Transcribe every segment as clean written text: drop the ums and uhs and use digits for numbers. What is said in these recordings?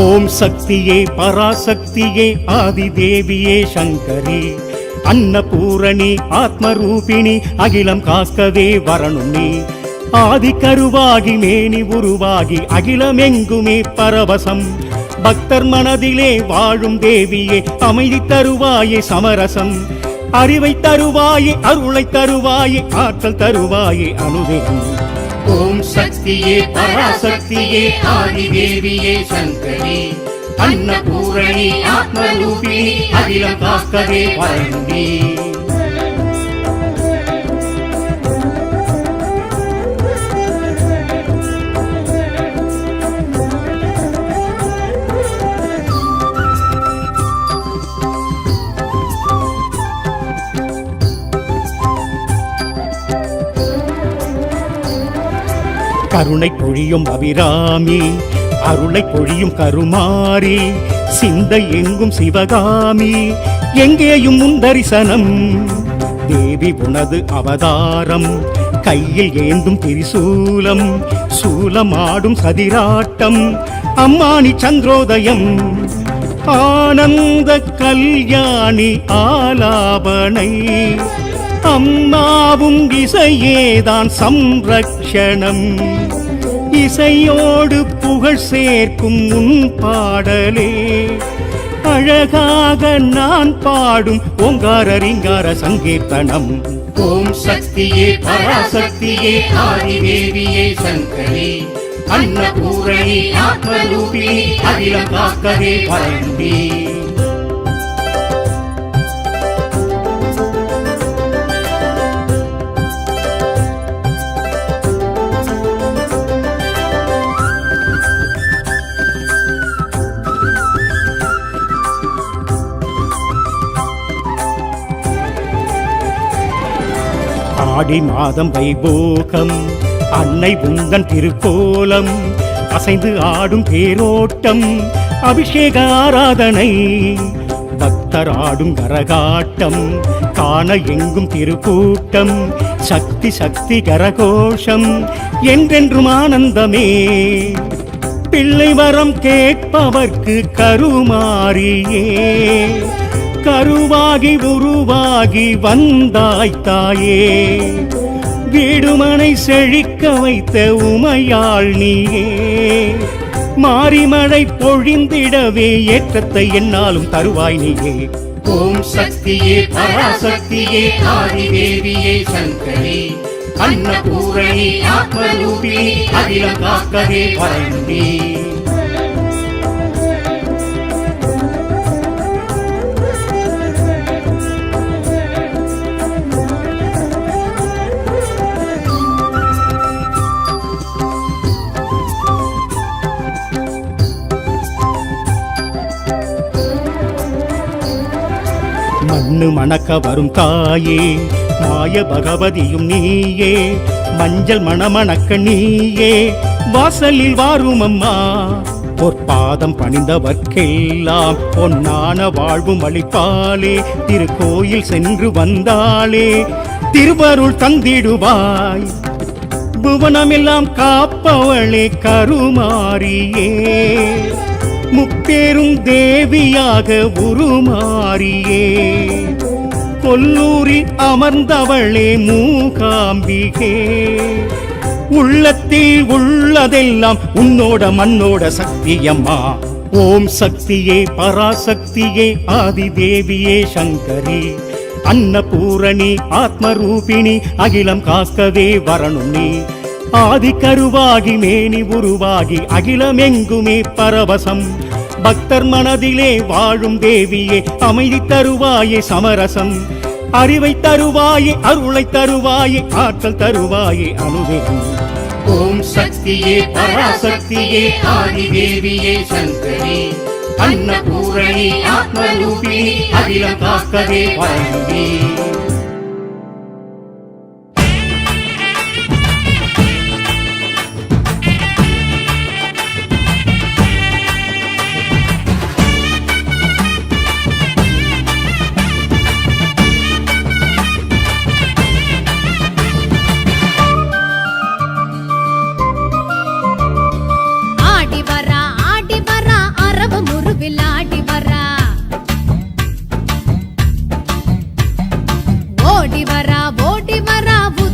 ஓம் சக்தியே பராசக்தியே ஆதிதேவியே சங்கரி அன்னபூரணி ஆத்மரூபிணி அகிலம் காக்கவே வரணும் நீ ஆதி கருவாகி மேனி உருவாகி அகிலமெங்குமே பரவசம் பக்தர் மனதிலே வாழும் தேவியே அமைதி தருவாயே சமரசம் அறிவை தருவாயே அருளை தருவாயே ஆற்றல் தருவாயே அனுதினம் ஓம் சக்தியே பராசக்தியே ஆதிதேவியே சங்கரி அன்னபூரணி ஆத்மரூபிணி அகிலம் காக்கவே வரணும் நீ கருணை பொழியும் அபிராமி அருளை பொழியும் கருமாரி சிந்தை எங்கும் சிவகாமி எங்கேயும் முந்தரிசனம் தேவி உனது அவதாரம் கையில் ஏந்தும் திரிசூலம் சூலமாடும் சதிராட்டம் அம்மானி சந்திரோதயம் ஆனந்த கல்யாணி ஆலாபனை அம்மாவும் இசையேதான் சம்ரக்ஷணம் இசையோடு புகழ் சேர்க்கும் உன் பாடலே அழகாக நான் பாடும் ஓங்கார ரீங்கார சங்கீர்த்தனம் ஓம் சக்தியே பராசக்தியே ஆதிதேவியே சங்கரி அன்னபூரணி ஆத்மரூபிணி அகிலம் காக்கவே வரணும் நீ ஆடி மாதம் வைபோகம் அன்னை உந்தன் திருக்கோலம் அசைந்து ஆடும் தேரோட்டம் அபிஷேக ஆராதனை பக்தர் ஆடும் கரகாட்டம் காண எங்கும் திருக்கூட்டம் சக்தி சக்தி கரகோஷம் என்றென்றும் ஆனந்தமே பிள்ளை வரம் கேட்பவர்க்கு கருமாரியே கருவாகி உருவாகி வந்தாய் தாயே வீடுமனை செழிக்க வைத்த உமையாள் நீயே மாரிமழை பொழிந்திடவே ஏற்றத்தை என்னாலும் தருவாய் நீயே ஓம் சக்தியே பராசக்தியே ஆதிதேவியே சங்கரி அன்னபூரணி ஆத்மரூபிணி அகிலம் காக்கவே வரணும் நீ மண்ணு மணக்க வரும் தாயே மாய பகவதியும் நீயே மஞ்சள் மணமணக்க நீயே வாசலில் வாரும் அம்மா பொற்பாதம் பணிந்தவர்க்கெல்லாம் பொன்னான வாழ்வும் அளிப்பாளே திருக்கோயில் சென்று வந்தாளே திருவருள் தந்திடுவாய் புவனமெல்லாம் காப்பவளே கருமாரியே முப்பேரும் தேவியாக உருமாறியே கொல்லூரில் அமர்ந்தவளே மூகாம்பிகே உள்ளத்தில் உள்ளதெல்லாம் உன்னோட மண்ணோட சக்தியம்மா ஓம் சக்தியே பராசக்தியே ஆதிதேவியே சங்கரி அன்னபூரணி ஆத்மரூபிணி அகிலம் காக்கவே வரணும் நீ ஆதி கருவாகி மேனி உருவாகி அகிலமெங்குமே பரவசம் பக்தர் மனதிலே வாழும் தேவியே அமைதி தருவாயே சமரசம் அறிவை தருவாயே அருளை தருவாயே ஆற்றல் தருவாயே அனுதினம் ஓம் சக்தியே பராசக்தியே ஆதிதேவியே சங்கரி அன்னபூரணி ஆத்மரூபிணி அகிலம் காக்கவே வரணும் நீ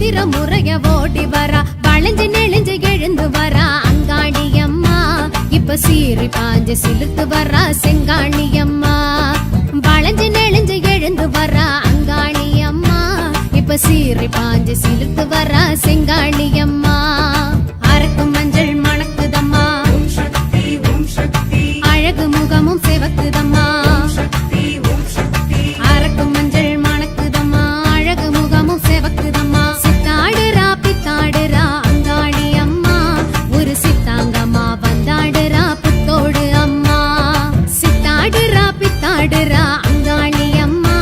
உதிர முறைய ஓடி வரா வளைஞ்சு நெளிஞ்சு எழுந்து வரா அங்காளி அம்மா இப்ப சீறி பாஞ்சு சிலுத்து வரா செங்காளி அம்மா வளைஞ்சு நெளிஞ்சு எழுந்து வரா அங்காளி அம்மா இப்ப சீறி பாஞ்சு சிலுத்து வரா செங்காளி அம்மா அரக்கு மஞ்சள் மணக்குதம்மா அழகு முகமும் சிவக்குதம்மா அரக்கு மஞ்சள் மணக்குதம்மா அழகு முகமும் சிவக்குதம்மா சித்தாடுறா பித்தாடுறா அங்காளி அம்மா ஒரு சித்தாங்கம்மா வந்தாடுறா புத்தோடு அம்மா சித்தாடுறா பித்தாடுறா அங்காளி அம்மா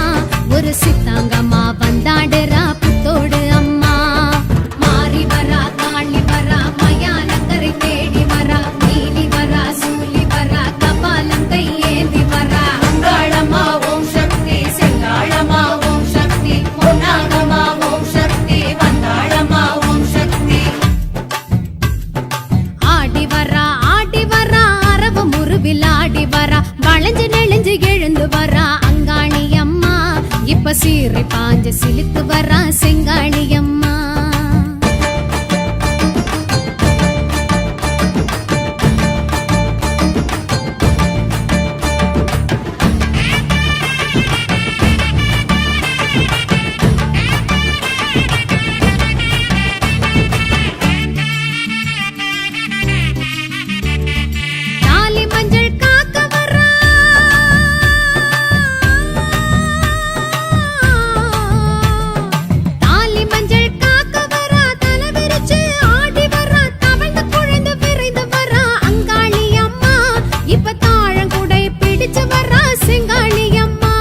ஒரு சித்தாங்கம்மா வந்தாடுறா புத்தோடு அம்மா மாறி வரா காளி வரா மயானக்கரை தேடி வரா நீலி வரா சூலி வரா கபாலம் கையேந்தி வரா அங்காளம்மா ஓம் சக்தி செங்காளம்மா ஓம் சக்தி பொன்னாகம்மா ஓம் சக்தி வந்தாளம்மா ஓம் சக்தி ஆடி வரா அரவு முருவில் ஆடி வரா வளைஞ்சு நெளிஞ்சு எழுந்து வரா அங்காளி அம்மா இப்ப சீறி பாஞ்சு சிலுத்து வரா செங்காளி அம்மா தாலி மஞ்சள் காக்க வரா தாலி மஞ்சள் காக்க வரா தலை விரிச்சு ஆடி வரா தவழ்ந்து குழைந்து விரைந்து வரா அங்காளி அம்மா இப்ப தாழங்குடை பிடிச்சு வரா செங்காளி அம்மா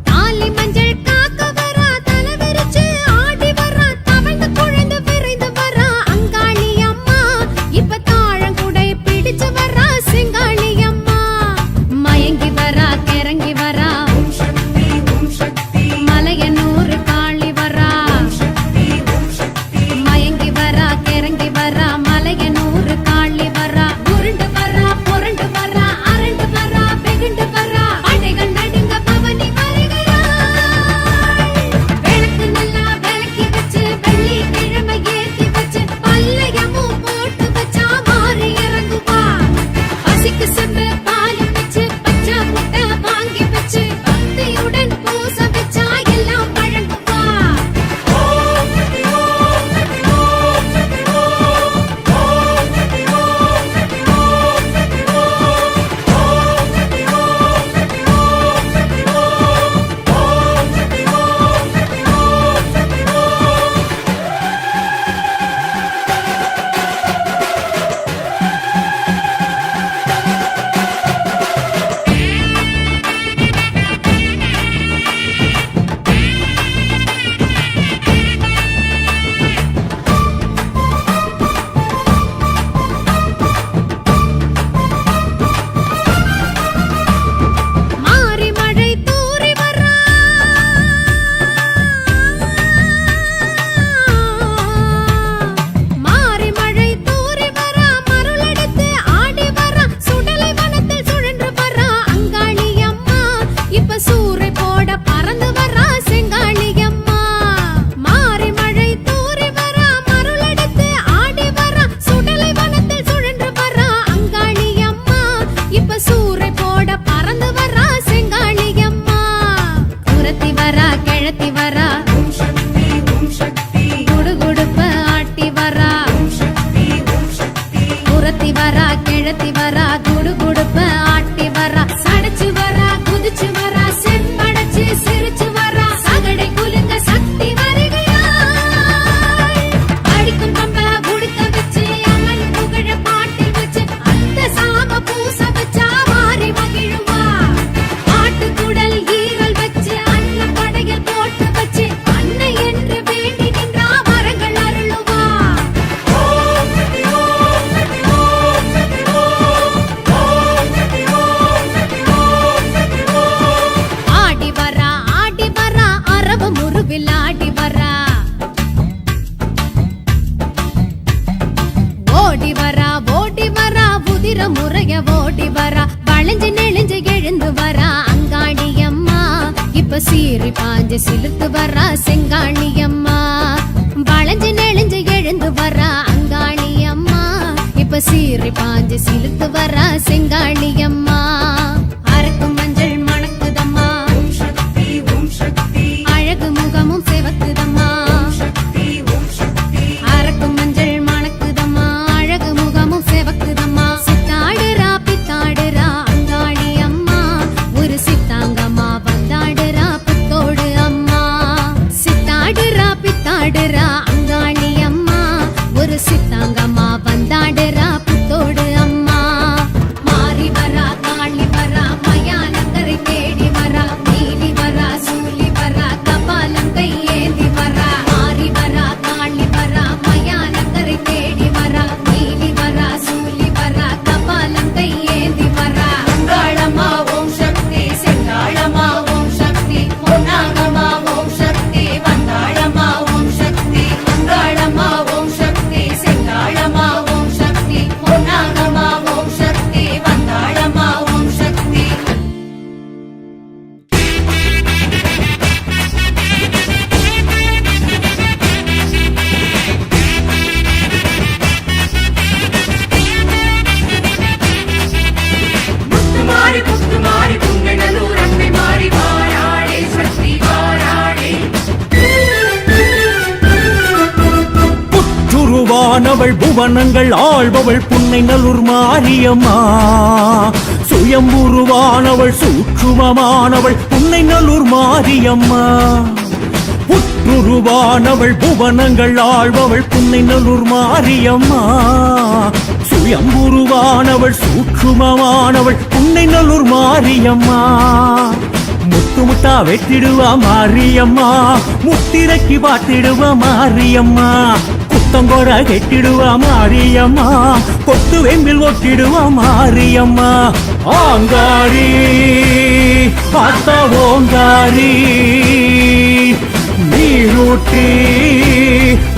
தாலி மஞ்சள் காக்க வரா தலை விரிச்சு ஆடி வரா தவழ்ந்து குழைந்து விரைந்து வரா அங்காளி அம்மா இப்ப தாழங்குடை பிடிச்சு வரா செங்காளி அம்மா மயங்கி வரா கிறங்கி வரா மலையனூர் காளி வரா மயங்கி வரா கிறங்கி வரா மலையனூர் காளி வரா உருண்டு வரா புரண்டு வரா அரண்டு வரா வெகுண்டு வரா அடைகள் நடுங்க பவனி வருகிறாள் விளக்கு நல்லா விளக்கி வச்சு வெள்ளி கிழமை ஏத்தி வச்சு பல்லையமும் போட்டு வச்சா மாறி இறங்குவா பசிக்கு சென்று பால் வச்சு பச்சை முட்டை வாங்கி வச்சு பக்தியுடன் பூச வச்சா எல்லாம் வழங்குவா மாறி மழை தூறி வரா மாறி மழை தூறி வரா மருளெடுத்து ஆடி வரா சுடலை வனத்தில் சுழன்று வரா அங்காளி அம்மா இப்ப சூறை போட பறந்து வரா செங்காளி அம்மா மாறி மழை தூறி வரா மருளெடுத்து ஆடி வரா சுடலை வனத்தில் சுழன்று வரா அங்காளி அம்மா இப்ப சூறை போட பறந்து வரா செங்காளி அம்மா குரத்தி வரா கிழத்தி வரா குடுகுடுப்ப ஆட்டி வரா குரத்தி வரா கிழத்தி வரா குடுகுடுப்ப ஆட்டி வரா சடைச்சு வரா குதிச்சு வரா செம்படைச்சு சிரிச்சு வரா சகடை குலுங்க சக்தி வருகிறாள் அடிக்கும் பம்ப உடுக்க வச்சு அம்மன் புகழ பாட்டி வச்சு அந்த சாம பூச வச்சா மாறி மகிழுவா ஆட்டுக்குடல் ஈரல் வச்சு அன்ன படையல் போட்டு வச்சு அன்னை என்று வேண்டி நின்றா வரங்கள் அருளுவா ஆடி வரா அரவு முருவில் ஆடி வரா ஓடி வரா உதிர முறைய ஓடி வரா வளைஞ்சு நெளிஞ்சு எழுந்து வரா அங்காளி அம்மா இப்ப சீறி பாஞ்சு சிலுத்து வரா செங்காளி அம்மா நெஞ்சு சிலுத்து வரா செங்காளியம்மா அரக்கு மஞ்சள் மணக்குதம்மா அழகு முகமும் செவக்குதம்மா அரக்கு மஞ்சள் மணக்குதம்மா அழகு முகமும் செவக்குதம்மா சித்தாடுறா பித்தாடுறா அங்காளி அம்மா ஒரு சித்தாங்கம்மா வந்தாடுறா புத்தோடு அம்மா சித்தாடுறா பித்தாடுறா அங்காளி அம்மா ஒரு சித்தாங்கம்மா வந்தாடுறா புத்தோடு அம்மா மாறி வரா காளி வரா மயானங்கரை தேடி வரா நீலி வரா சூலி வரா கபாலம் கையேந்தி வரா மாறி வரா காளி வரா மயானங்கரை தேடி வரா நீலி வரா சூலி வரா கபாலம் கையேந்தி வரா அங்காளம்மா ஓம் சக்தி செங்காளம்மா ஓம் சக்தி பொன்னாகம்மா ஓம் சக்தி வந்தாளம்மா ஓம் சக்தி அங்காளம்மா ஓம் சக்தி செங்காளம்மா ஓம் சக்தி பொன்னாகம்மா ஓம் சக்தி வந்தாளம்மா ஓம் சக்தி முத்துமாரி புங்கனூர் அன்னை மாறி வாராளே சக்தி வாராளே புற்றுருவானவள் புவனங்கள் ஆள்பவள் புன்னை நல்லூர் மாரியம்மா சுயம்புருவானவள் சூட்சுமமானவள் புன்னை நல்லூர் மாரியம்மா புற்றுருவானவள் புவனங்கள் ஆள்பவள் புன்னை நல்லூர் மாரியம்மா சுயம்புருவானவள் சூட்சுமமானவள் புன்னை நல்லூர் மாரியம்மா முத்து முத்தா வெட்டிடுவா மாரியம்மா முத்திரைக்கு பாத்திடுவா மாரியம்மா குத்தங்கோட கெட்டிடுவா மாரியம்மா கொத்து வெம்பில் ஒட்டிடுவா மாரியம்மா ஆங்காரி அத்த ஓங்காரி நீரூட்டி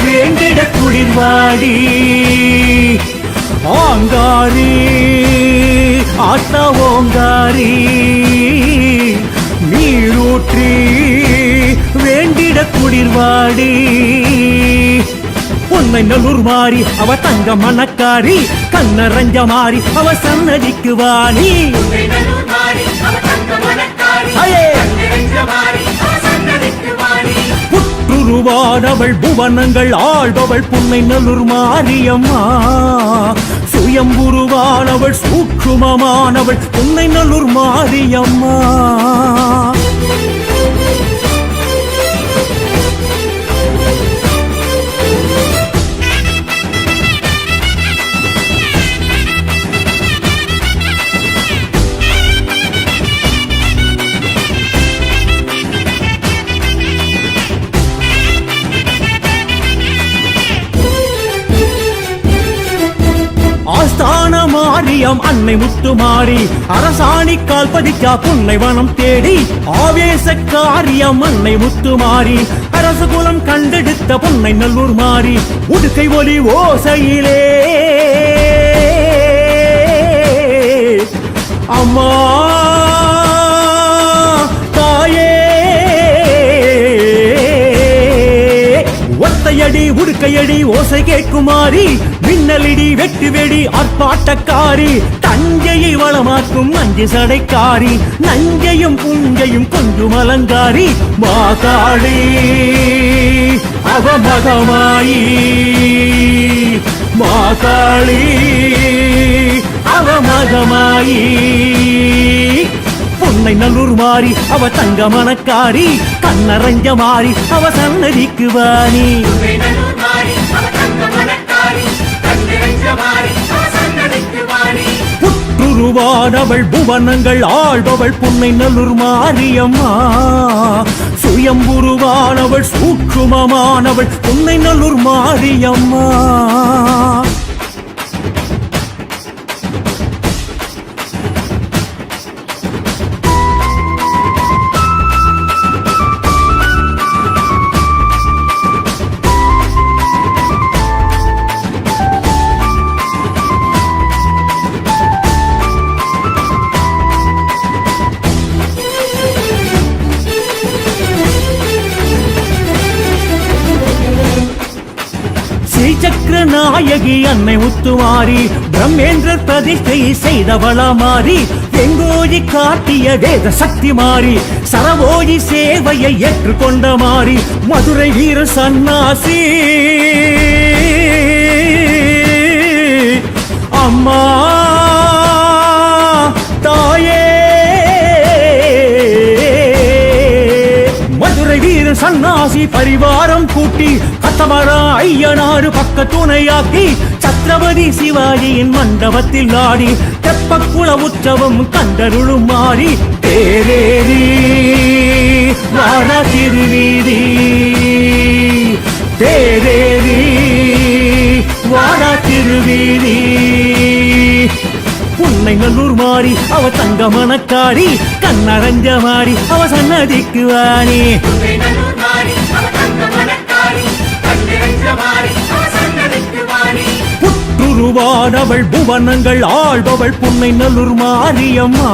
வேண்டிட குளிர்வாடி ஆங்காரி அத்த ஓங்காரி நீரூற்றி வேண்டிட குளிர்வாடி உன்னை நல்லூர் மாறி அவ தங்க மணக்காரி கண்ணரஞ்ச மாறி அவ சன்னதிக்கு வாணி புங்கனூர் மாறி அவ தங்க மணக்காரி அயே! கண்ணெறிஞ்ச மாறி அவ சன்னதிக்கு வாணி புற்றுருவானவள் புவனங்கள் ஆள்பவள் புன்னை நல்லூர் மாரியம்மா சுயம்புருவானவள் சூட்சுமமானவள் புன்னை நல்லூர் மாரியம்மா ஆஸ்தான மாரியம் அன்னை முத்துமாரி அரசாணி கால் பதிக்கா புன்னை வனம் தேடி ஆவேச காரியம் அன்னை முத்துமாரி அரசு குலம் கண்டெடுத்த புன்னை நல்லூர் மாறி உடுக்கை ஒலி ஓசையிலே அம்மா தாயே ஒத்தையடி உடுக்கையடி ஓசை கேட்குமாரி மின்னலிடி வெட்டு வெடி ஆர்ப்பாட்டக்காரி தஞ்சையை வளமாக்கும் அஞ்சு சடைக்காரி நஞ்சையும் புஞ்சையும் கொஞ்சம் அலங்காரி மாகாளி அவ மகமாயி மாகாளி அவ மகமாயி பொன்னை நல்லூர் மாறி அவ தங்க மணக்காரி கண்ணரஞ்ச மாறி அவ சன்னதிக்கு வாணி புங்கனூர் மாறி அவ தங்க மணக்காரி கண்ணெறிஞ்ச மாறி அவ சன்னதிக்கு வாணி புற்றுருவானவள் புவனங்கள் ஆள்பவள் புன்னை நல்லூர் மாரியம்மா சுயம்புருவானவள் சூட்சுமமானவள் புன்னை நல்லூர் மாரியம்மா ஸ்ரீசக்கர நாயகி அன்னை முத்துமாரி பிரம்மேந்திரர் பிரதிஷ்டை செய்தவளா மாறி வெங்கோஜி காட்டிய வேத சக்தி மாறி சரவோஜி சேவையை ஏற்றுக்கொண்ட மாறி மதுரை வீர சன்னாசி அம்மா தாயே மதுரை வீர சன்னாசி பரிவாரம் கூட்டி கத்தமரா ஐயனாறு பக்க துணையாக்கி சத்ரபதி சிவாஜியின் மண்டபத்தில் ஆடி தெப்பக்குள உற்சவம் கண்டருளும் மாறி தேரேரி வாடா திருவீதி தேரேரி வாடா திருவீதி புன்னை நல்லூர் மாறி அவ தங்க மணக்காரி கண்ணரஞ்ச மாறி அவ சன்னதிக்கு வாணி நல்லூர் மாறி அவ தங்க மணக்காரி கண்ணிறைஞ்ச மாறி அவ சன்னதிக்கு வாணி புற்றுருவானவள் புவனங்கள் ஆள்பவள் புன்னை நல்லூர் மாரியம்மா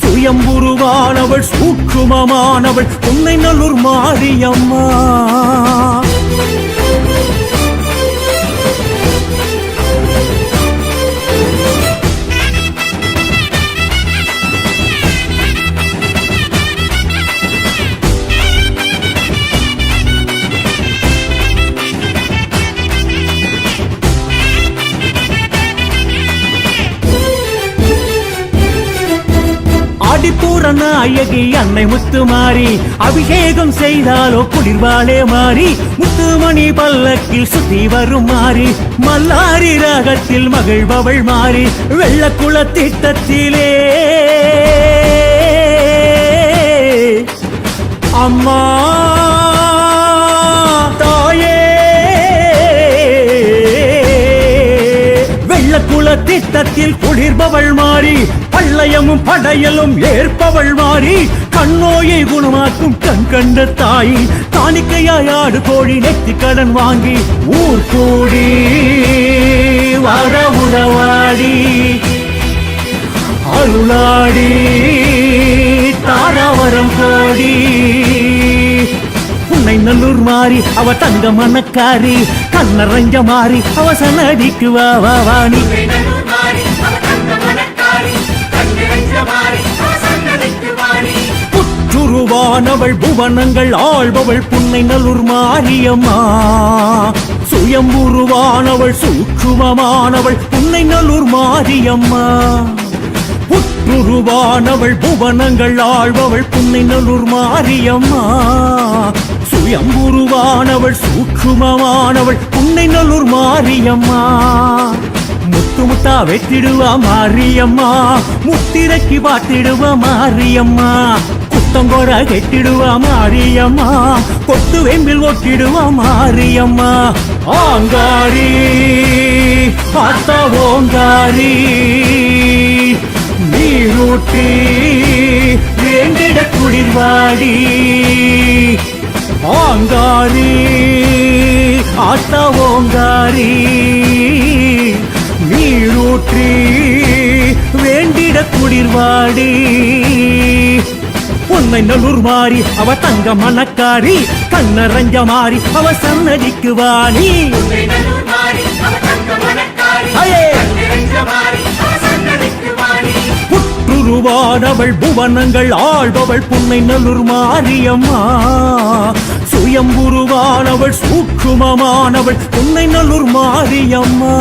சுயம்புருவானவள் சூட்சுமமானவள் புன்னை நல்லூர் மாரியம்மா ஆடிப்பூர நாயகி அன்னை முத்துமாரி அபிஷேகம் செய்தாலோ குளிர்வாளே மாறி முத்துமணி பல்லக்கில் சுத்தி வரும் மாறி மல்லாரி ராகத்தில் மகிழ்பவள் மாறி வெள்ளக்குள திட்டத்திலே அம்மா தாயே வெள்ளக்குள திட்டத்தில் குளிர்பவள் மாறி பள்ளயமும் படையலும் ஏற்பவள் மாறி கண்ணோயை குணமாக்கும் கண் கண்ட தாய் காணிக்கையாய் ஆடு கோழி நெத்தி கடன் வாங்கி ஊர் கூடி வர உறவாடி அருளாடி தாராவரம் கோடி புன்னை நல்லூர் மாறி அவ தங்க மணக்காரி கண்ணரஞ்ச மாறி அவ சன்னதிக்கு வாணி நல்லூர் மாறி அவ தங்க மணக்காரி கண்ணிறைஞ்ச மாறி அவ சன்னதிக்கு வாணி புற்றுருவானவள் புவனங்கள் ஆள்பவள் புன்னை நல்லூர் மாரியம்மா சுயம்புருவானவள் சூட்சுமமானவள் புன்னை நல்லூர் மாரியம்மா புற்றுருவானவள் புவனங்கள் ஆள்பவள் புன்னை நல்லூர் மாரியம்மா சுயம்புருவானவள் சூட்சுமமானவள் புன்னை நல்லூர் மாரியம்மா முத்து முத்தா வெட்டிடுவா மாரியம்மா முத்திரைக்கு பாத்திடுவா மாரியம்மா குத்தங்கோட கெட்டிடுவா மாரியம்மா கொத்து வெம்பில் ஒட்டிடுவா மாரியம்மா ஆங்காரி ஆத்தா ஓங்காரி நீரூட்டி வேண்டிட குளிர்வாடி ஆங்காரி ஆத்தா ஓங்காரி நீரூற்றி வேண்டிட குளிர்வாடி புன்னை நல்லூர் மாறி அவ தங்க மணக்காரி கண்ணரஞ்ச மாறி அவ சன்னதிக்கு வாணி நல்லூர் மாறி அவ தங்க மணக்காரி அயே! கண்ணிறைஞ்ச மாறி அவ சன்னதிக்கு வாணி புற்றுருவானவள் புவனங்கள் ஆள்பவள் புன்னை நல்லூர் மாரியம்மா சுயம்புருவானவள் சூட்சுமமானவள் புன்னை நல்லூர் மாரியம்மா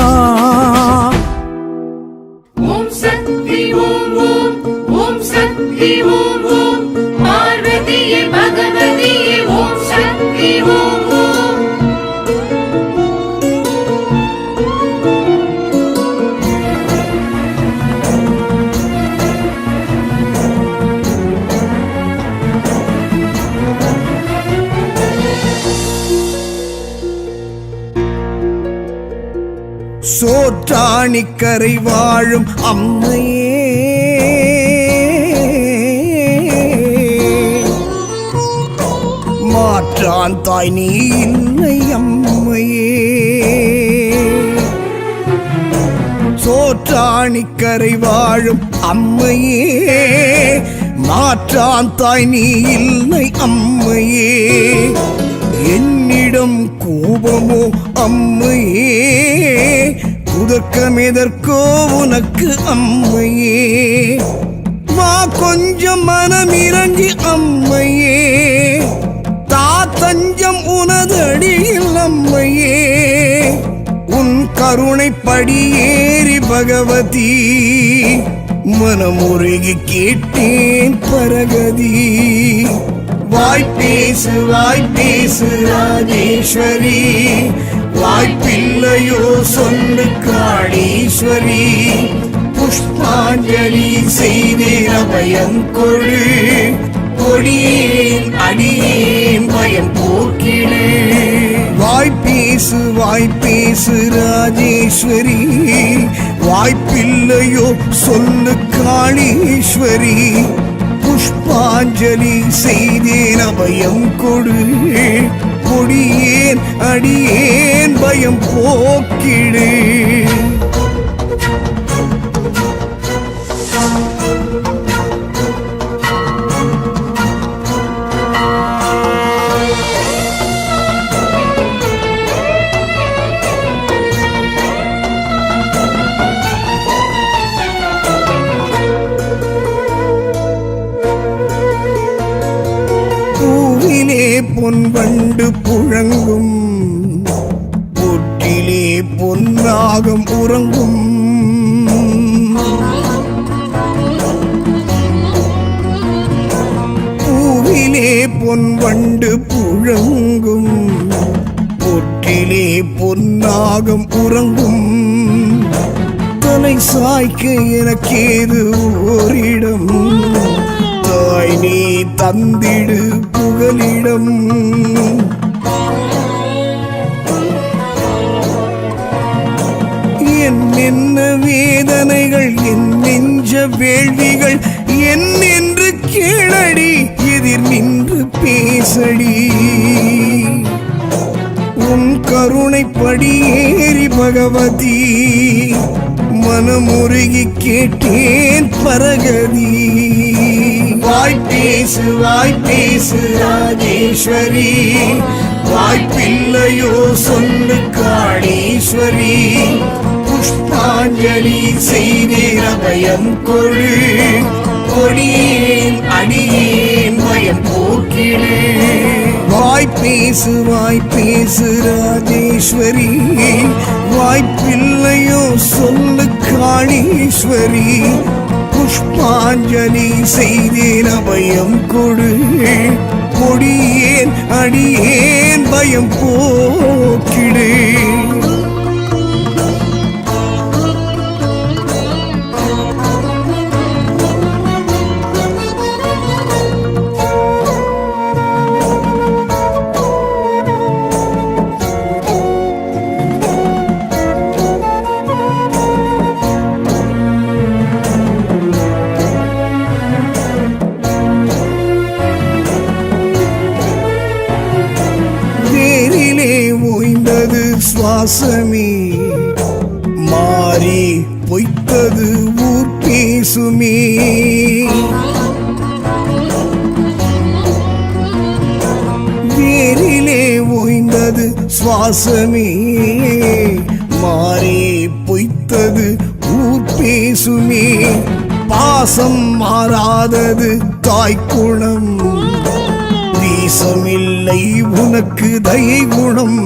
ஓம் சக்தி ஓம் ஓம் ஓம் சக்தி ஓம் ஓம் பார்வதியே பகவதியே ஓம் சக்தி ஓம் ஓம் சோற்றாணிக்கரை வாழும் அம்மையே மாற்றான் தாய் நீ இல்லை அம்மையே சோற்றாணிக்கரை வாழும் அம்மையே மாற்றான் தாய் நீ இல்லை அம்மையே என்னிடம் கோபமோ அம்மையே, உதக்கமெதற்கோ உனக்கு அம்மையே. வா கொஞ்சம் மனமிறங்கி அம்மையே, தா தஞ்சம் உனதடியில் அம்மையே. உன் கருணை படியேறி பகவதி, மனமுருகி கேட்டேன் பரகதி. வாய்ப்பேசு ராஜேஸ்வரி, வாய்ப்பில்லையோ சொல்லு காளீஸ்வரி. புஷ்பாஞ்சலி செய்தேன் அபயம் கொடு, கொடியேன் அடியேன் பயம் போக்கிடு. வாய்ப்பேசு ராஜேஸ்வரி, வாய்ப்பில்லையோ சொல்லு காளீஸ்வரி. புஷ்பாஞ்சலி செய்தேன் அபயம் கொடு, கொடியேன் அடியேன் பயம் போக்கிடு. பொன்வண்டு புழங்கும், பொற்றிலே பொன்னாகம் உறங்கும். பூவிலே பொன்வண்டு புழங்கும், பொற்றிலே பொன்னாகம் உறங்கும். தலை சாய்க்க எனக்கேது ஓரிடம், தாய் நீ தந்திடு புகலிடம். என்னென்ன வேதனைகள், என் நெஞ்ச வேள்விகள் என்னென்று கேளடி, எதிர் நின்று பேசடி. உன் கருணை படியேறி பகவதி, மனமுருகி கேட்டேன் பரகதி. வாய்ப்பேசு ராஜேஸ்வரி, வாய்ப்பில்லையோ சொல்லு காளீஸ்வரி. புஷ்பாஞ்சலி செய்தேன் அபயம் கொடு, கொடியேன் அடியேன் பயம் போக்கிடு. வாய்ப்பேசு ராஜேஸ்வரி, வாய்ப்பில்லையோ சொல்லு காளீஸ்வரி. புஷ்பாஞ்சலி செய்தேன் அபயம் கொடு, கொடியேன் அடியேன் பயம் போக்கிடு. சுவாசமே மாறி பொய்த்தது ஊர் பேசுமே. வேரிலே ஓய்ந்தது சுவாசமே, மாறி பொய்த்தது ஊர் பேசுமே. பாசம் மாறாதது தாய்க்குணம், வீசமில்லை உனக்கு தயை குணம்.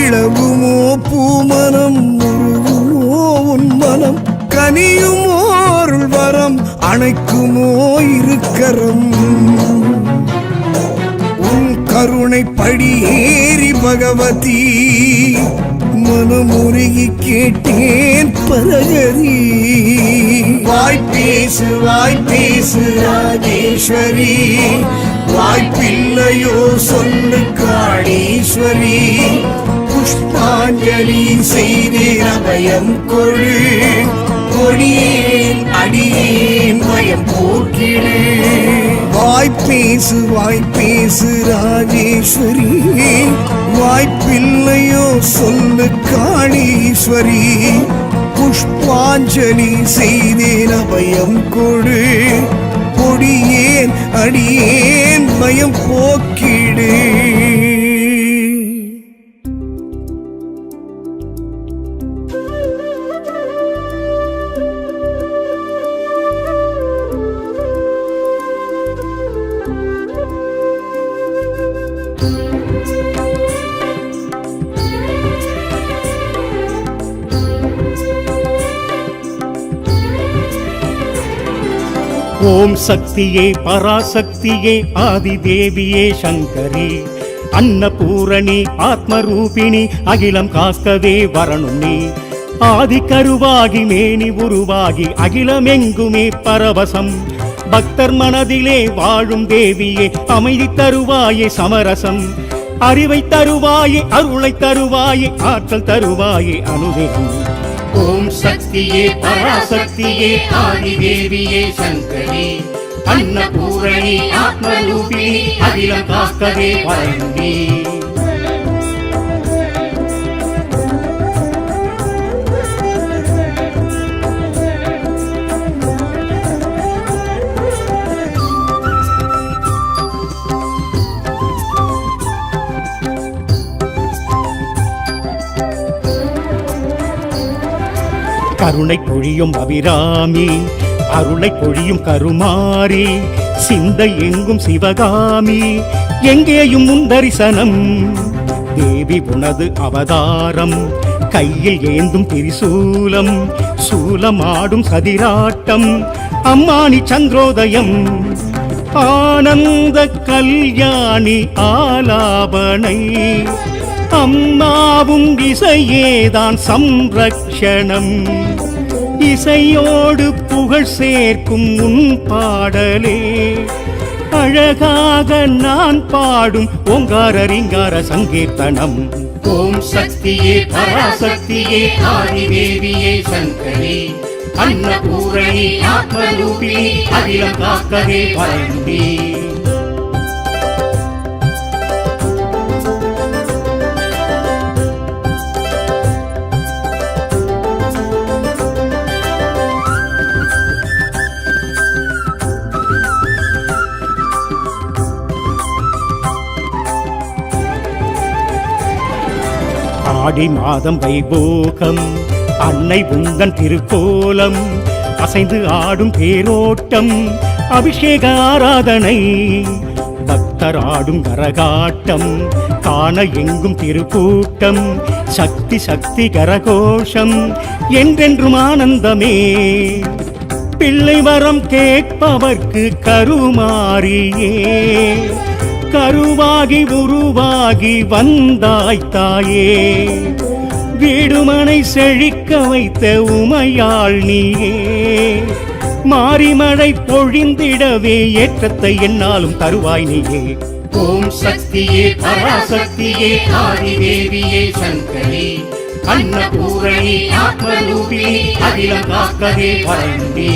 இழகுமோ பூமனம், முருகுமோ உன் மனம், கனியுமோ அருள் வரம், அணைக்குமோ இருக்கரம். உன் கருணை படியேறி பகவதி, மனமுருகி கேட்டேன் பரகதி. வாய்ப்பேசு ராஜேஸ்வரி, வாய்ப்பில்லையோ சொல்லு காளீஸ்வரி. புஷ்பாஞ்சலி செய்தேன் அபயம் கொடு, கொடியேன் அடியேன் பயம் போக்கிடு. வாய்ப்பேசு ராஜேஸ்வரி, வாய்ப்பில்லையோ சொல்லு காளீஸ்வரி. புஷ்பாஞ்சலி செய்தேன் அபயம் கொடு, அடியேன் மயம் போக்கிடு. ஓம் சக்தியே பராசக்தியே ஆதிதேவியே சங்கரி அன்னபூரணி ஆத்மரூபிணி அகிலம் காக்கவே வரணும் நீ. ஆதி கருவாகி மேனி உருவாகி அகிலமெங்குமே பரவசம். பக்தர் மனதிலே வாழும் தேவியே அமைதி தருவாயே சமரசம். அறிவை தருவாயே அருளை தருவாயே ஆற்றல் தருவாயே அனுதினம். ஓம் சக்தியே பராசக்தியே ஆதிதேவியே சங்கரி அன்னபூரணி ஆத்மரூபிணி அகிலம் காக்கவே வரணும் நீ. கருணை பொழியும் அபிராமி அருளை பொழியும் கருமாரி சிந்தை எங்கும் சிவகாமி எங்கேயும் முந்தரிசனம். தேவி உனது அவதாரம் கையில் ஏந்தும் திரிசூலம் சூலமாடும் சதிராட்டம் அம்மானி சந்திரோதயம். ஆனந்த கல்யாணி ஆலாபனை அம்மாவும் இசையேதான் சம்ரக்ஷணம். இசையோடு புகழ் சேர்க்கும் உன் பாடலே அழகாக நான் பாடும் ஓங்கார ரீங்கார சங்கீர்த்தனம். ஓம் சக்தியே பராசக்தியே ஆதிதேவியே சங்கரி அன்னபூரணி ஆத்மரூபிணி அகிலம் காக்கவே வரணும் நீ. ஆடி மாதம் வைபோகம் அன்னை உந்தன் திருக்கோலம் அசைந்து ஆடும் பேரோட்டம் அபிஷேக ஆராதனை பக்தர் ஆடும் கரகாட்டம் காண எங்கும் திருக்கூட்டம் சக்தி சக்தி கரகோஷம் என்றென்றும் ஆனந்தமே. பிள்ளை வரம் கேட்பவர்க்கு கருமாரியே கருவாகி உருவாகி வந்தாய் தாயே. வீடுமனை செழிக்க வைத்த உமையாள் நீயே மாரிமழை பொழிந்திடவே ஏற்றத்தை என்னாலும் தருவாய் நீயே. ஓம் சக்தியே பராசக்தியே ஆதிதேவியே சங்கரி அன்னபூரணி ஆத்மரூபிணி அகிலம் காக்கவே வரணும் நீ.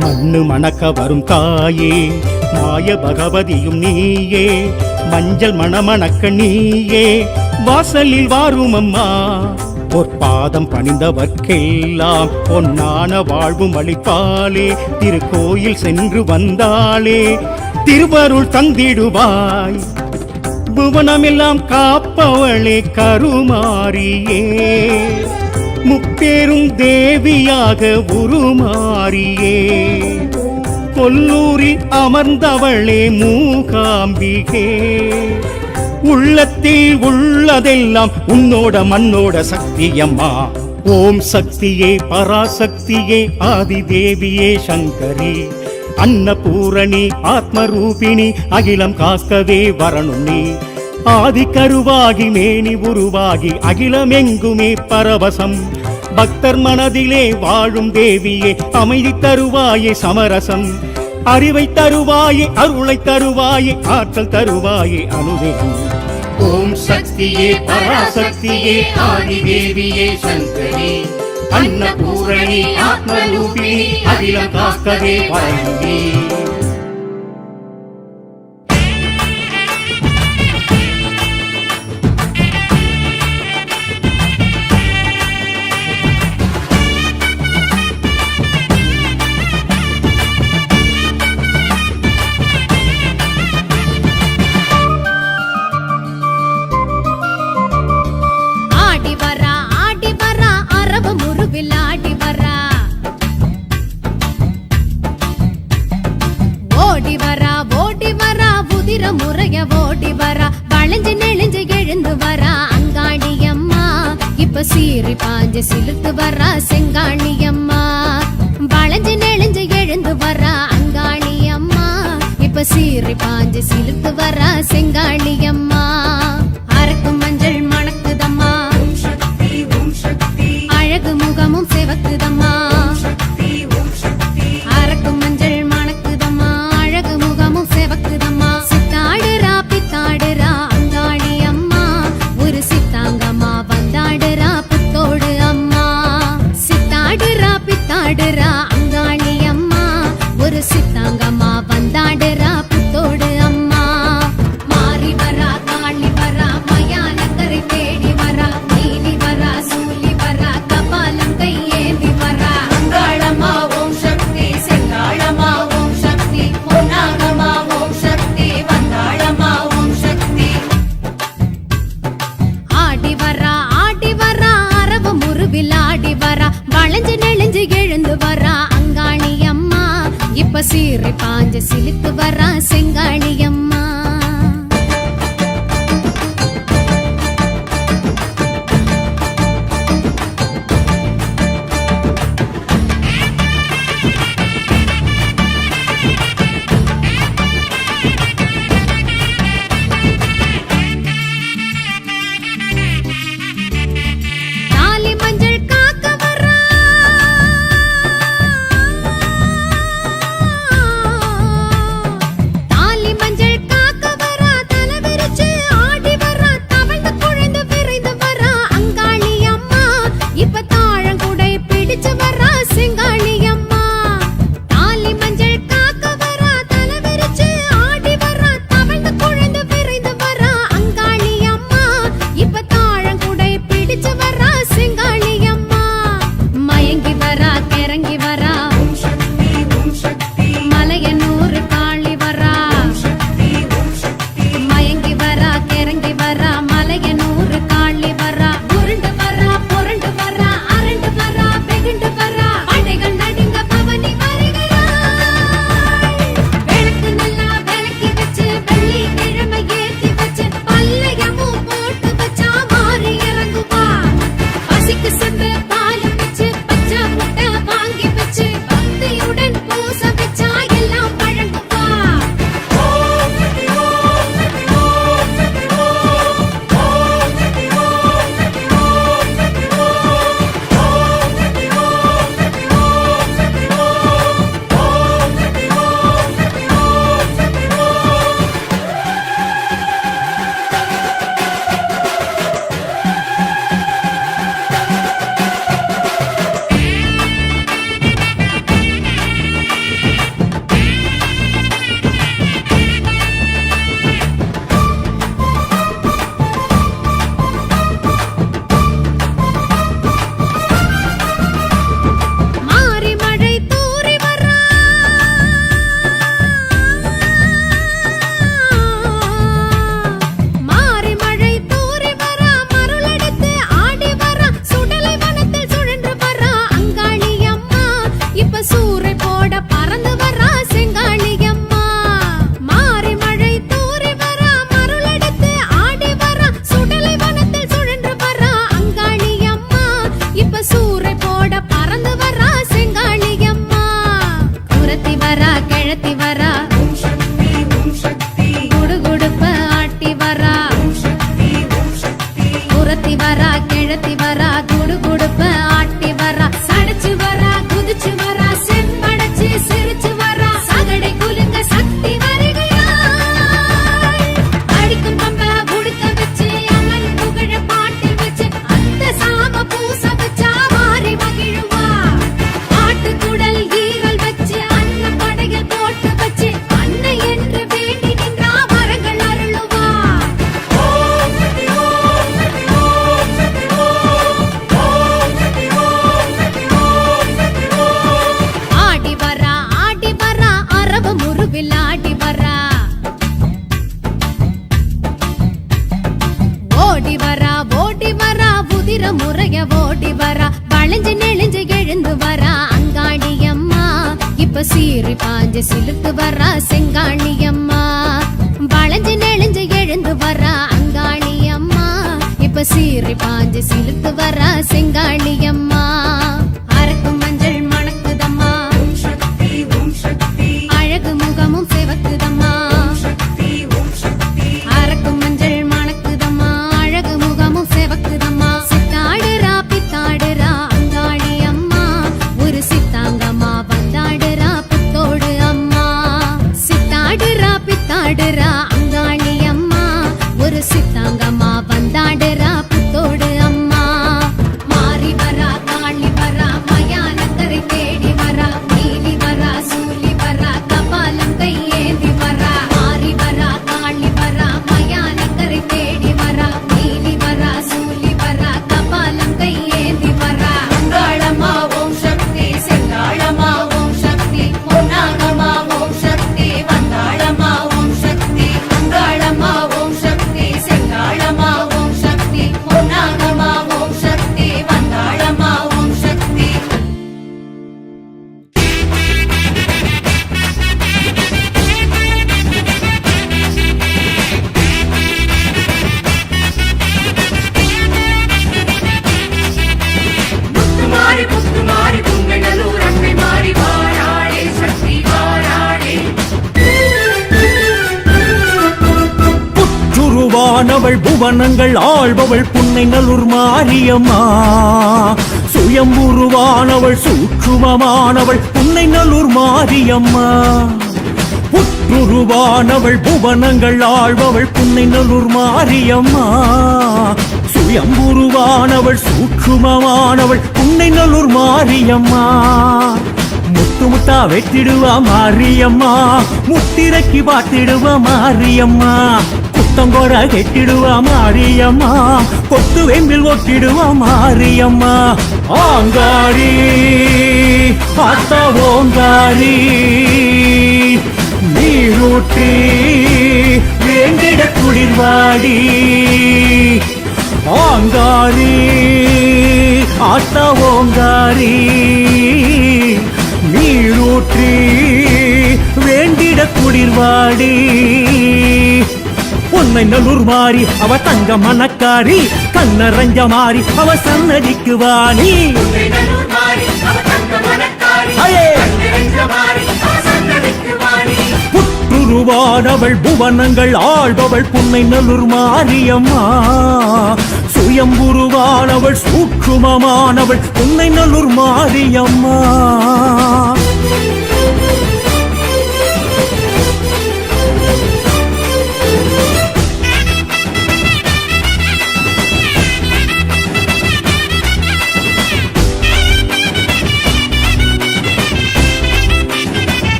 மண்ணு மணக்க வரும் தாயே மாய பகவதியும் நீயே மஞ்சள் மணமணக்க நீயே வாசலில் வாரும் அம்மா. பொற்பாதம் பணிந்தவர்க்கெல்லாம் பொன்னான வாழ்வும் அளிப்பாளே திருக்கோயில் சென்று வந்தாளே திருவருள் தந்திடுவாய். புவனமெல்லாம் காப்பவளே கருமாரியே முப்பேரும் தேவியாக உருமாறியே கொல்லூரில் அமர்ந்தவளே மூகாம்பிகே. உள்ளத்தில் உள்ளதெல்லாம் உன்னோட மண்ணோட சக்தியம்மா. ஓம் சக்தியே பராசக்தியே ஆதிதேவியே சங்கரி அன்னபூரணி ஆத்மரூபிணி அகிலம் காக்கவே வரணும் நீ. ஆதி கருவாகி மேனி உருவாகி அகிலமெங்குமே பரவசம். பக்தர் மனதிலே வாழும் தேவியே அமைதி தருவாயே சமரசம். அறிவை தருவாயே அருளை தருவாயே ஆற்றல் தருவாயே அனுதினம். ஓம் சக்தியே பராசக்தியே ஆதிதேவியே சங்கரி அன்னபூரணி ஆத்மரூபிணி அகிலம் காக்கவே வழங்கி ஆடி வரா அரவ முருவில் ஆடி வரா ஓடி வரா உதிர முறைய ஓடி வரா வளைஞ்சு நெளிஞ்சு எழுந்து வரா அங்காடி அம்மா இப்ப சீறி பாஞ்சு சிலுத்து வரா செங்காணி அம்மா வளைஞ்சு நெளிஞ்சு எழுந்து வரா அங்காளி அம்மா இப்ப சீறி பாஞ்சு சிலுத்து வரா செங்காணி அம்மா அரக்கும் மஞ்சள் மணக்குதம்மா அழகு முகமும் சிவக்குதம்மா அரக்கும் மஞ்சள் மணக்குதம்மா அழகு முகமும் சிவக்குதம்மா சித்தாடுறா பித்தாடுறா அங்காளி அம்மா ஒரு சித்தாங்கம்மா வந்தாடுறா புத்தோடு அம்மா சித்தாடுறா பித்தாடுறா அங்காளி அம்மா ஒரு சித்தாங்கம்மா வந்தாடுறா புத்தோடு அம்மா மாறி வரா காளி வரா மயானக்கரை தேடி வரா நீலி வரா சூலி வரா கபாலம் கையேந்தி வரா அங்காளம்மா ஓம் சக்தி செங்காளம்மா ஓம் சக்தி பொன்னாகம்மா ஓம் சக்தி வந்தாளம்மா ஓம் சக்தி ஆடி வரா அரவ முருவில் ஆடி வரா வளைஞ்சு நெளிஞ்சு எழுந்து வரா அங்காளி அம்மா இப்ப சீறி பாஞ்சு சிலுத்து வரா செங்காளி அம்மா தாலி மஞ்சள் காக்க வரா தாலி மஞ்சள் காக்க பாஞ்சு சிலுத்து வர்றா செங்காளி அம்மா வளைஞ்சு நெளிஞ்சு எழுந்து வர்றா அங்காளி அம்மா இப்ப சீறி பாஞ்சு சிலுத்து வர்றா செங்காளி அம்மா அரக்கும் மஞ்சள் மணக்குதம்மா ஓம் சக்தி ஓம் சக்தி அழகு முகமும் செவக்குதம்மா சக்தி ஓம் சக்தி அரக்கும் மஞ்சள் மணக்குதம்மா அழகு முகமும் செவக்குதம்மா சித்தாடுறா பித்தாடுறா அங்காளி அம்மா ஒரு சித்தாங்கம்மா வந்தாடுறா புத்தோடு அம்மா சித்தாடுறா பித்தாடுறா அங்காளி அம்மா ஒரு சித்தாங்கம்மா வந்தாடுறா புத்தோடு அம்மா மாறி வரா காளி வரா மயானக்கரை தேடி வரா நீலி வரா சூலி வரா கபாலம் கையேந்தி வரா மாறி வரா காளி வரா மயானக்கரை தேடி வரா நீலி வரா சூலி வரா கபாலம் கையேந்தி வரா அங்காளம்மா ஓம் சக்தி செங்காளம்மா ஓம் சக்தி பொன்னாகம்மா ஓம் சக்தி வந்தாளம்மா ஓம் சக்தி அங்காளம்மா ஓம் சக்தி செங்காளம்மா ஓம் சக்தி பொன்னாகம்மா ஓம் சக்தி வந்தாளம்மா ஓம் சக்தி முத்துமாரி புங்கநல்லூர் அன்னை மாறி வாராளே சக்தி வாராளே புற்றுருவானவள் புவனங்கள் ஆள்பவள் புன்னைநல்லூர் மாரியம்மா சுயம்புருவானவள் சூட்சுமமானவள் புன்னைநல்லூர் மாரியம்மா புற்றுருவானவள் புவனங்கள் ஆள்பவள் புன்னைநல்லூர் மாரியம்மா சுயம்புருவானவள் சூட்சுமமானவள் புன்னைநல்லூர் மாரியம்மா முத்து முத்தா வெட்டிடுவா மாரியம்மா முத்திரைக்கு பாத்திடுவா மாரியம்மா குத்தங்கோட கெட்டிடுவா மாரியம்மா கொத்து வெம்பில் ஒட்டிடுவா மாரியம்மா ஆங்காரி அத்த ஓங்காரி நீரூற்றி வேண்டிட குளிர்வாடி ஆங்காரி ஆட்ட ஓங்காரி நீரூற்றி வேண்டிட குளிர்வாடி பொன்னைநல்லூர் மாறி அவ தங்க மணக்காரி கண்ணரஞ்ச மாறி அவ சன்னதிக்கு வாணி புங்கநல்லூர் மாறி அவ தங்க மணக்காரி அயே! கண்ணிறைஞ்ச மாறி அவ சன்னதிக்கு வாணி புற்றுருவானவள் புவனங்கள் ஆள்பவள் புன்னைநல்லூர் மாரியம்மா சுயம்புருவானவள் சூட்சுமமானவள் புன்னைநல்லூர் மாரியம்மா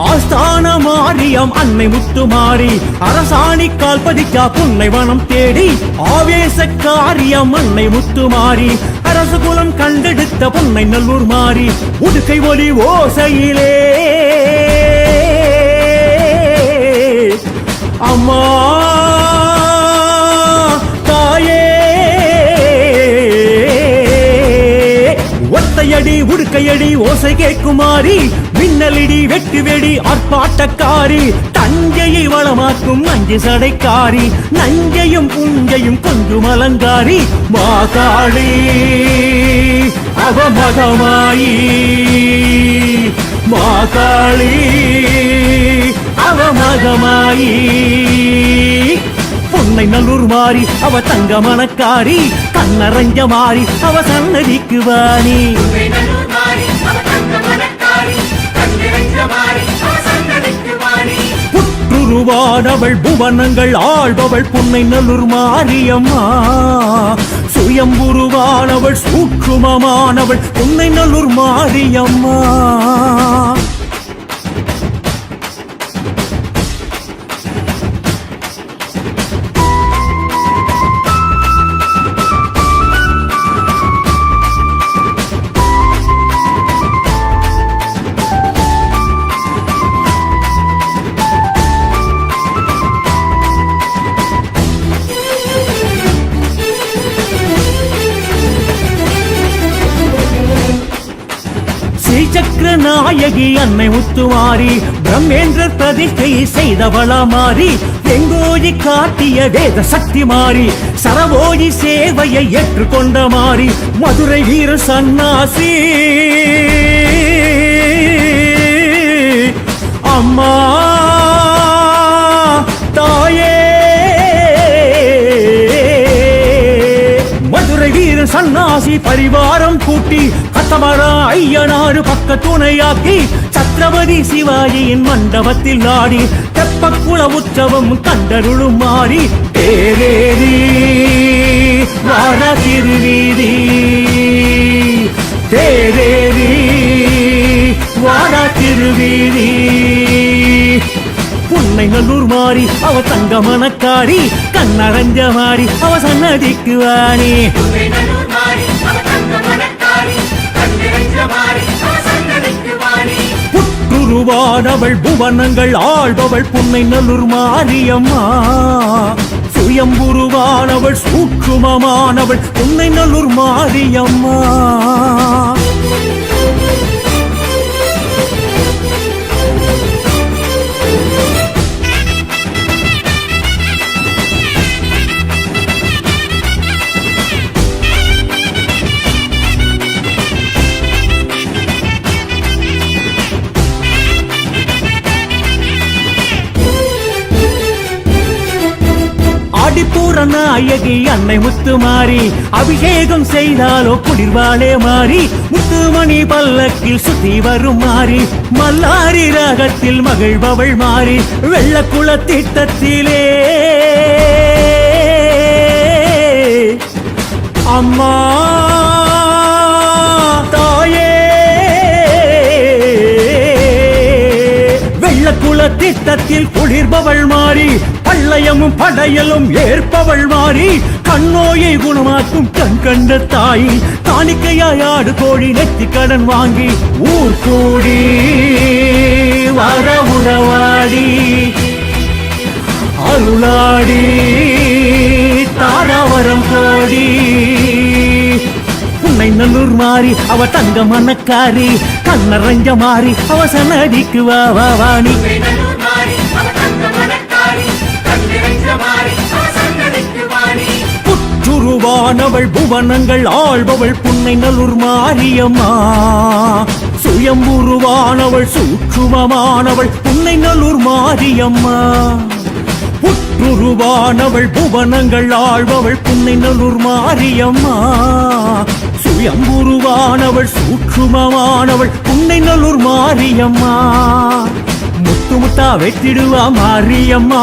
ஆஸ்தான மாரியம் அன்னை முத்துமாரி அரசாணி கால் பதிக்கா புன்னை வனம் தேடி ஆவேச காரியம் அன்னை முத்துமாரி அரசு குலம் கண்டெடுத்த பொன்னைநல்லூர் மாறி உடுக்கை ஒலி ஓசையிலே அம்மா தாயே ஒத்தையடி உடுக்கையடி ஓசை கேட்குமாரி மின்னலிடி வெட்டு வெடி ஆர்ப்பாட்டக்காரி தஞ்சையை வளமாக்கும் அஞ்சு சடைக்காரி நஞ்சையும் புஞ்சையும் கொஞ்சம் அலங்காரி மாகாளி அவமகமாயி மாகாளி அவமகமாயி பொன்னைநல்லூர் மாறி அவ தங்க மணக்காரி கண்ணரஞ்ச மாறி அவ சன்னதிக்கு வாணி புங்கநல்லூர் மாறி அவ தங்க மணக்காரி கண்ணிறைஞ்ச மாறி அவ சன்னதிக்கு வாணி புற்றுருவானவள் புவனங்கள் ஆள்பவள் புன்னைநல்லூர் மாரியம்மா சுயம்புருவானவள் சூட்சுமமானவள் புன்னைநல்லூர் மாரியம்மா நாயகி அன்னை முத்துமாரி பிரம்மேந்திர பிரதிஷ்டை செய்தவளா மாறி வெங்கோஜி காட்டிய வேத சக்தி மாறி சரவோஜி சேவையை ஏற்றுக்கொண்ட மாறி மதுரை வீர சன்னாசி அம்மா தாயே மதுரை வீர சன்னாசி பரிவாரம் கூட்டி கத்தமரா ஐயனாறு பக்க துணையாக்கி சத்ரபதி சிவாஜியின் மண்டபத்தில் ஆடி தெப்பக்குள உற்சவம் கண்டருளும் மாறி தேரேரி வார திருவீதி தேரேரி வார திருவீதி புன்னை நல்லூர் மாறி அவ தங்க மனக்காரி கண்ணரஞ்ச மாறி அவ சன்னதிக்கு வாணி நல்லூர் மாறி அவ தங்க மனக்காரி கண்ணிறைஞ்ச மாறி அவ சன்னதிக்கு வாணி புற்றுருவானவள் புவனங்கள் ஆள்பவள் புன்னை நல்லூர் மாரியம்மா சுயம்புருவானவள் சூட்சுமமானவள் புன்னை நல்லூர் மாரியம்மா ஆடிப்பூர நாயகி அன்னை முத்துமாரி அபிஷேகம் செய்தாலோ குளிர்வாளே மாறி முத்துமணி பல்லக்கில் சுத்தி வரும் மாறி மல்லாரி ராகத்தில் மகிழ்பவள் மாறி வெள்ளக்குள திட்டத்திலே அம்மா தாயே வெள்ளக்குள திட்டத்தில் குளிர்பவள் மாறி பள்ளயமும் படையலும் ஏற்பவள் மாறி கண்ணோயை குணமாக்கும் கண் கண்ட தாய் காணிக்கையாடு கோழி நெத்தி கடன் வாங்கி ஊர் கூடி வர உறவாடி அருளாடி தாராவரம் கோடி புன்னை நல்லூர் மாறி அவ தங்க மனக்காரி கண்ணரஞ்ச மாறி அவ சன்னதிக்கு வாணி நல்லூர் மாறி அவ தங்க மனக்காரி கண்ணிறைஞ்ச மாறி அவ சன்னதிக்கு வாணி புற்றுருவானவள் புவனங்கள் ஆள்பவள் புன்னை நல்லூர் மாரியம்மா சுயம்புருவானவள் சூட்சுமமானவள் புன்னை நல்லூர் மாரியம்மா புற்றுருவானவள் புவனங்கள் ஆள்பவள் புன்னை நல்லூர் மாரியம்மா சுயம்புருவானவள் சூட்சுமமானவள் புன்னை நல்லூர் மாரியம்மா முத்து முத்தா வெட்டிடுவா மாரியம்மா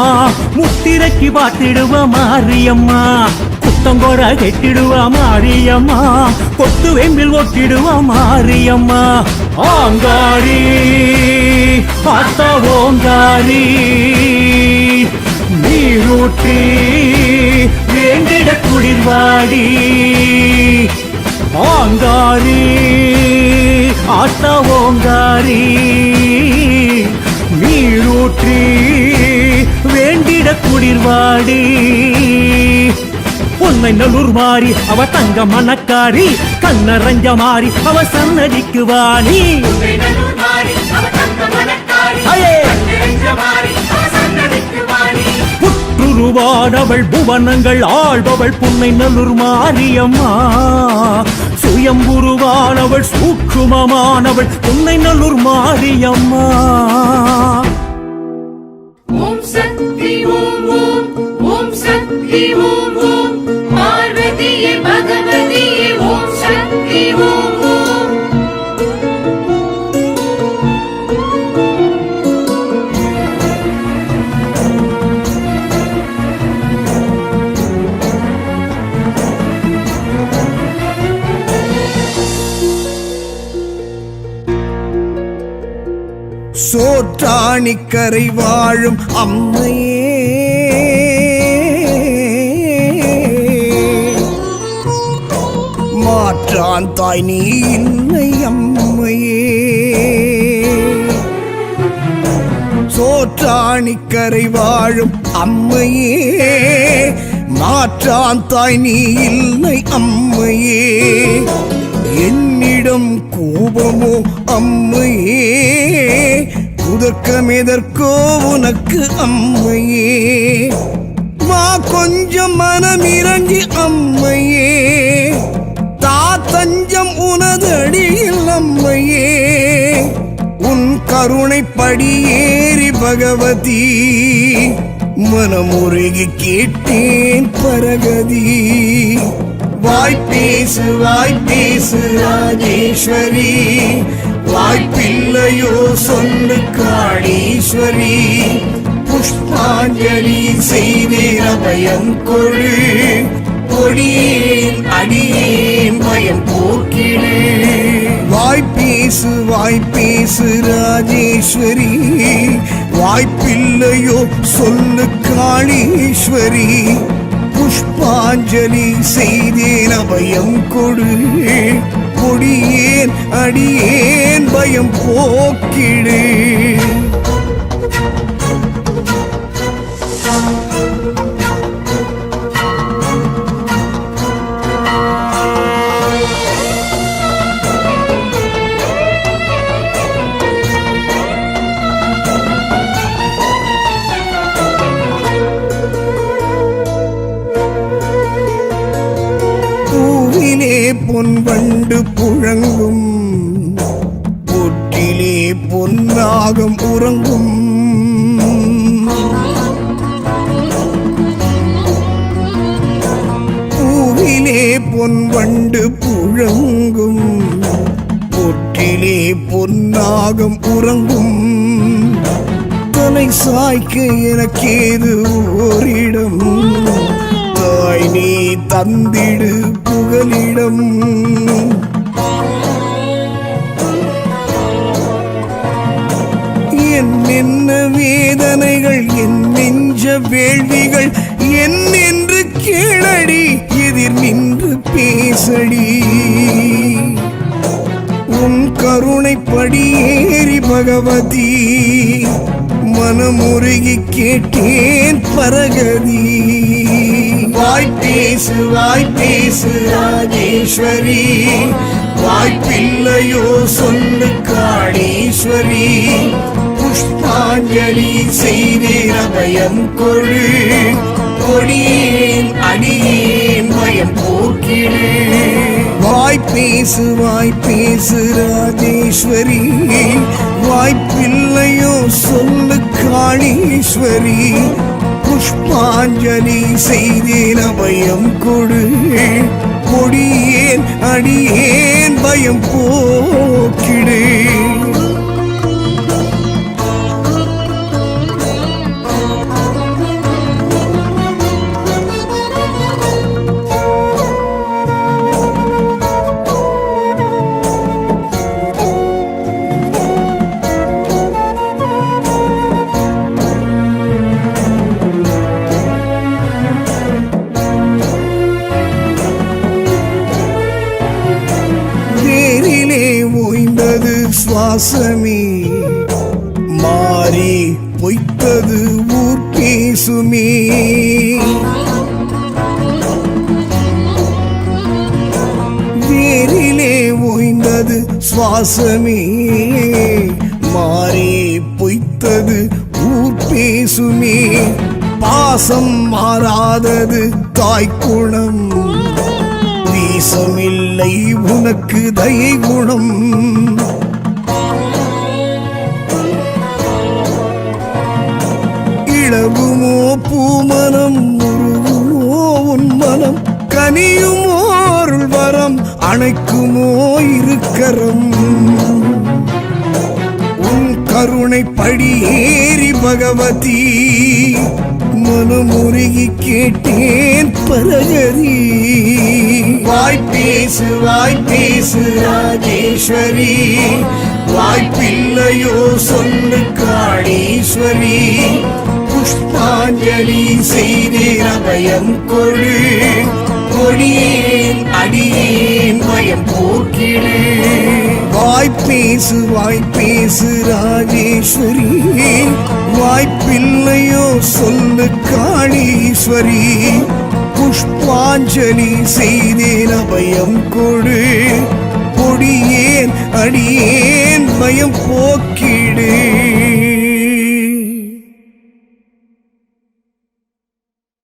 முத்திரைக்கு பாத்திடுவா மாரியம்மா குத்தங்கோர கெட்டிடுவா மாரியம்மா கொத்து வெம்பில் ஒட்டிடுவா மாரியம்மா ஆங்காரி ஆத்தா ஓங்காரி நீரூற்றி வேண்டிட குளிர்வாடி ஆங்காரி ஆத்தா ஓங்காரி நீரூற்றி வேண்டிட குளிர்வாடி பொன்னை நல்லூர் மாறி அவ தங்க மனக்காரி கண்ணரஞ்ச மாறி அவ சன்னதிக்கு வாணி நல்லூர் மாறி அவ தங்க மனக்காரி அயே! கண்ணிறைஞ்ச மாறி அவ சன்னதிக்கு வாணி புற்றுருவானவள் புவனங்கள் ஆள்பவள் புன்னை நல்லூர் மாரியம்மா சுயம்புருவானவள் சூட்சுமமானவள் புன்னை நல்லூர் மாரியம்மா ஓம் சக்தி ஓம் ஓம் ஓம் சக்தி ஓம் ஓம் பார்வதியே பகவதியே ஓம் சக்தி ஓம் ஓம் சோற்றாணிக்கரை வாழும் அம்மையே மாற்றான் தாய் நீ இல்லை அம்மையே சோற்றாணிக்கரை வாழும் அம்மையே மாற்றான் தாய் நீ இல்லை அம்மையே என்னிடம் கோபமோ அம்மையே, உதக்கமெதற்கோ உனக்கு அம்மையே. வா கொஞ்சம் மனம் இறங்கி அம்மையே, தா தஞ்சம் உனதடியில் அம்மையே. உன் கருணை படியேறி பகவதி, மனமுருகி கேட்டேன் பரகதி. வாய்ப்பேசு ராஜேஸ்வரி, வாய்ப்பில்லையோ சொல்லு காளீஸ்வரி. புஷ்பாஞ்சலி செய்தேன் அபயம் கொடு, கொடியேன் அடியேன் பயம் போக்கிடு. வாய்ப்பேசு ராஜேஸ்வரி, வாய்ப்பில்லையோ சொல்லு காளீஸ்வரி. புஷ்பாஞ்சலி செய்தேன் அபயம் கொடு, கொடியேன் அடியேன் பயம் போக்கிடு. பொன் வண்டு புழங்கும், பொற்றிலே பொன்னாகம் உறங்கும். பூவிலே பொன் வண்டு புழங்கும், பொற்றிலே பொன்னாகம் உறங்கும். தலை சாய்க்க எனக்கேது ஓரிடம், தாய் நீ தந்திடு புகலிடம். என்னென்ன வேதனைகள் என் நெஞ்ச வேள்விகள் என்னென்று கேளடி, எதிர் நின்று பேசடி. உன் கருணை படியேறி பகவதி, மனமுருகி கேட்டேன் பரகதி. வாய்ப்பேசு ராஜேஸ்வரி, வாய்ப்பில்லையோ சொல்லு காளீஸ்வரி. புஷ்பாஞ்சலி செய்தேன் அபயம் கொடு, கொடியேன் அடியேன் பயம் போக்கிடு. வாய்ப்பேசு ராஜேஸ்வரி, வாய்ப்பில்லையோ சொல்லு காளீஸ்வரி. புஷ்பாஞ்சலி செய்தேன் அபயம் கொடு, கொடியேன் அடியேன் பயம் போக்கிடு. சுவாசமே மாறி பொய்த்தது ஊர் பேசுமே. வேரிலே ஓய்ந்தது சுவாசமே மாறி பொய்த்தது ஊர் பேசுமே. பாசம் மாறாதது தாய்க்குணம், வீசமில்லை உனக்கு தயை குணம். இளகுமோ பூமனம், முருகுமோ உன் மனம், கனியுமோ அருள் வரம், அணைக்குமோ இருக்கரம். உன் கருணை படியேறி பகவதி, மனமுருகி கேட்டேன் பரகதி. வாய்ப்பேசு ராஜேஸ்வரி, வாய்ப்பில்லையோ சொல்லு காளீஸ்வரி. புஷ்பாஞ்சலி செய்தேன் அபயம் கொடு, கொடியேன் அடியேன் பயம் போக்கிடு. வாய்ப்பேசு ராஜேஸ்வரி, வாய்ப்பில்லையோ சொல்லு காளீஸ்வரி. புஷ்பாஞ்சலி செய்தேன் அபயம் கொடு, அடியேன் பயம் போக்க